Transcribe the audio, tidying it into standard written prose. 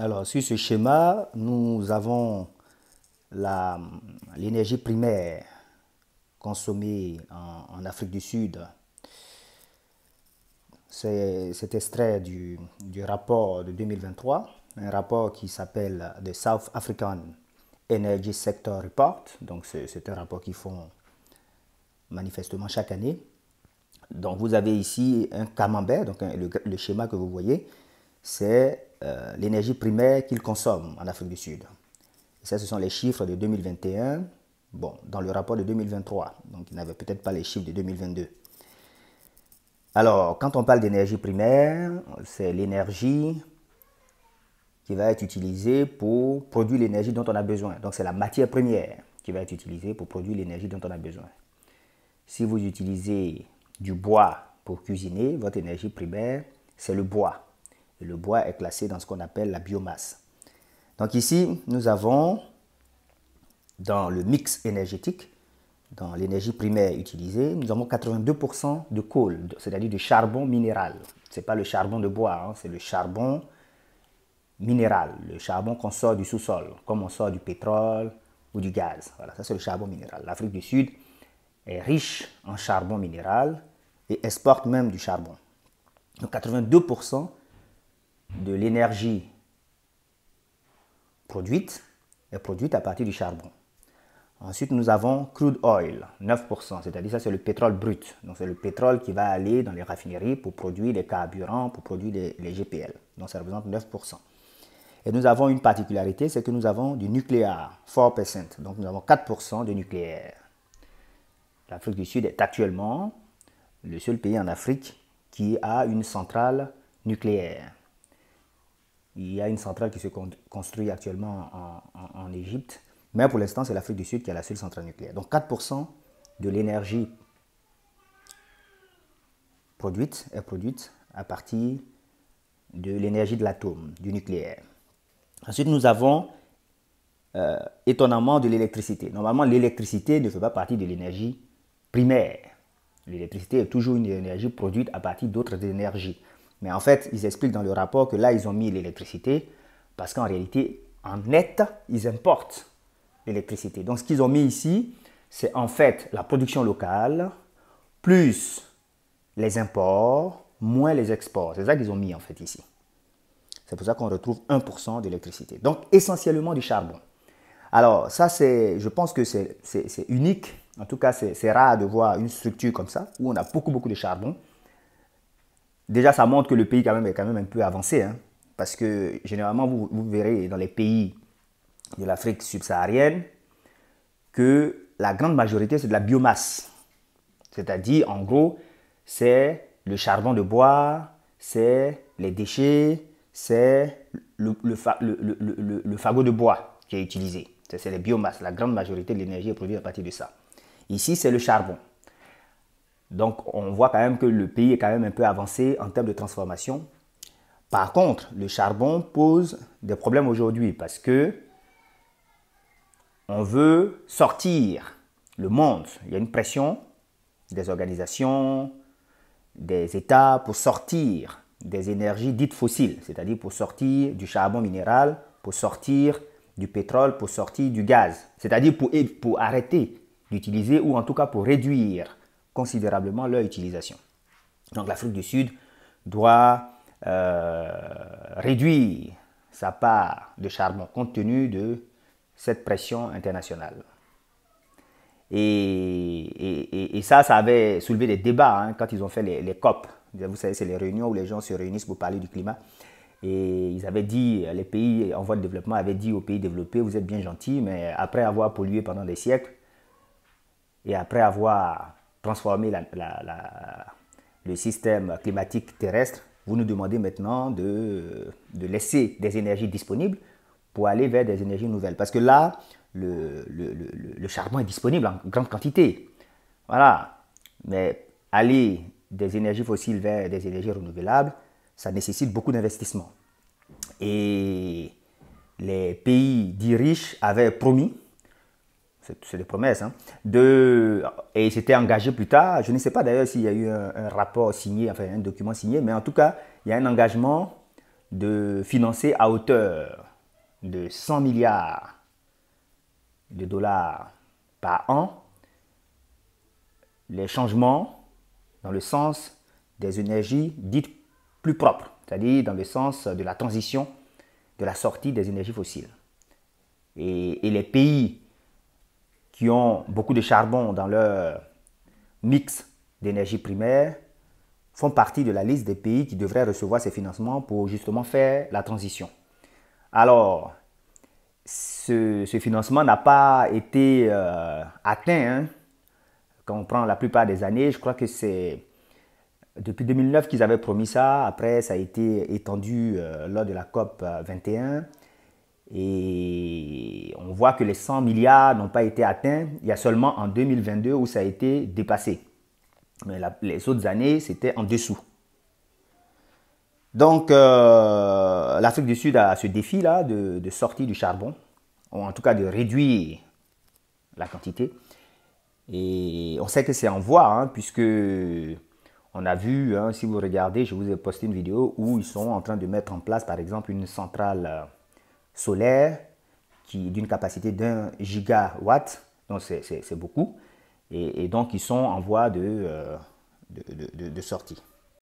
Alors, sur ce schéma, nous avons l'énergie primaire consommée en Afrique du Sud. C'est extrait du rapport de 2023, un rapport qui s'appelle The South African Energy Sector Report. Donc, c'est un rapport qu'ils font manifestement chaque année. Donc, vous avez ici un camembert, donc le schéma que vous voyez, c'est l'énergie primaire qu'ils consomment en Afrique du Sud. Et ça, ce sont les chiffres de 2021, bon, dans le rapport de 2023. Donc, ils n'avaient peut-être pas les chiffres de 2022. Alors, quand on parle d'énergie primaire, c'est l'énergie qui va être utilisée pour produire l'énergie dont on a besoin. Donc, c'est la matière première qui va être utilisée pour produire l'énergie dont on a besoin. Si vous utilisez du bois pour cuisiner, votre énergie primaire, c'est le bois. Et le bois est classé dans ce qu'on appelle la biomasse. Donc ici, nous avons dans le mix énergétique, dans l'énergie primaire utilisée, nous avons 82% de coal, c'est-à-dire du charbon minéral. Ce n'est pas le charbon de bois, hein, c'est le charbon minéral, le charbon qu'on sort du sous-sol, comme on sort du pétrole ou du gaz. Voilà, ça c'est le charbon minéral. L'Afrique du Sud est riche en charbon minéral et exporte même du charbon. Donc 82% de l'énergie produite est produite à partir du charbon. Ensuite, nous avons crude oil, 9%, c'est-à-dire ça c'est le pétrole brut. Donc c'est le pétrole qui va aller dans les raffineries pour produire les carburants, pour produire les GPL. Donc ça représente 9%. Et nous avons une particularité, c'est que nous avons du nucléaire, 4%. Donc nous avons 4% de nucléaire. L'Afrique du Sud est actuellement le seul pays en Afrique qui a une centrale nucléaire. Il y a une centrale qui se construit actuellement en Égypte, mais pour l'instant, c'est l'Afrique du Sud qui a la seule centrale nucléaire. Donc 4% de l'énergie produite est produite à partir de l'énergie de l'atome, du nucléaire. Ensuite, nous avons étonnamment de l'électricité. Normalement, l'électricité ne fait pas partie de l'énergie primaire. L'électricité est toujours une énergie produite à partir d'autres énergies. Mais en fait, ils expliquent dans le rapport que là, ils ont mis l'électricité parce qu'en réalité, en net, ils importent l'électricité. Donc, ce qu'ils ont mis ici, c'est en fait la production locale plus les imports moins les exports. C'est ça qu'ils ont mis en fait ici. C'est pour ça qu'on retrouve 1% d'électricité. Donc, essentiellement du charbon. Alors, ça, je pense que c'est unique. En tout cas, c'est rare de voir une structure comme ça, où on a beaucoup de charbon. Déjà, ça montre que le pays est quand même un peu avancé. Hein, parce que généralement, vous verrez dans les pays de l'Afrique subsaharienne que la grande majorité, c'est de la biomasse. C'est-à-dire, en gros, c'est le charbon de bois, c'est les déchets, c'est le fagot de bois qui est utilisé. C'est les biomasses. La grande majorité de l'énergie est produite à partir de ça. Ici, c'est le charbon. Donc, on voit quand même que le pays est quand même un peu avancé en termes de transformation. Par contre, le charbon pose des problèmes aujourd'hui parce que on veut sortir le monde. Il y a une pression des organisations, des États pour sortir des énergies dites fossiles, c'est-à-dire pour sortir du charbon minéral, pour sortir du pétrole, pour sortir du gaz, c'est-à-dire pour arrêter d'utiliser ou en tout cas pour réduire considérablement leur utilisation. Donc l'Afrique du Sud doit réduire sa part de charbon compte tenu de cette pression internationale. Et ça avait soulevé des débats hein, quand ils ont fait les COP. Vous savez, c'est les réunions où les gens se réunissent pour parler du climat. Et ils avaient dit, les pays en voie de développement avaient dit aux pays développés, vous êtes bien gentils, mais après avoir pollué pendant des siècles et après avoir transformé le système climatique terrestre, vous nous demandez maintenant de laisser des énergies disponibles pour aller vers des énergies nouvelles. Parce que là, le charbon est disponible en grande quantité. Voilà. Mais aller des énergies fossiles vers des énergies renouvelables, ça nécessite beaucoup d'investissement. Et les pays dits riches avaient promis, c'est des promesses, hein, et ils s'étaient engagés plus tard. Je ne sais pas d'ailleurs s'il y a eu un rapport signé, enfin un document signé, mais en tout cas, il y a un engagement de financer à hauteur de 100 milliards de dollars par an les changements dans le sens des énergies dites plus propres, c'est-à-dire dans le sens de la transition, de la sortie des énergies fossiles. Et les pays qui ont beaucoup de charbon dans leur mix d'énergie primaire font partie de la liste des pays qui devraient recevoir ces financements pour justement faire la transition. Alors, ce financement n'a pas été atteint, hein. Quand on prend la plupart des années, je crois que c'est depuis 2009 qu'ils avaient promis ça. Après, ça a été étendu lors de la COP 21. Et on voit que les 100 milliards n'ont pas été atteints. Il y a seulement en 2022 où ça a été dépassé. Mais les autres années, c'était en dessous. Donc, l'Afrique du Sud a ce défi-là de sortie du charbon, ou en tout cas de réduire la quantité. Et on sait que c'est en voie, hein, puisque on a vu, hein, si vous regardez, je vous ai posté une vidéo où ils sont en train de mettre en place, par exemple, une centrale solaire d'une capacité d'1 gigawatt, donc c'est beaucoup, et donc ils sont en voie de sortie.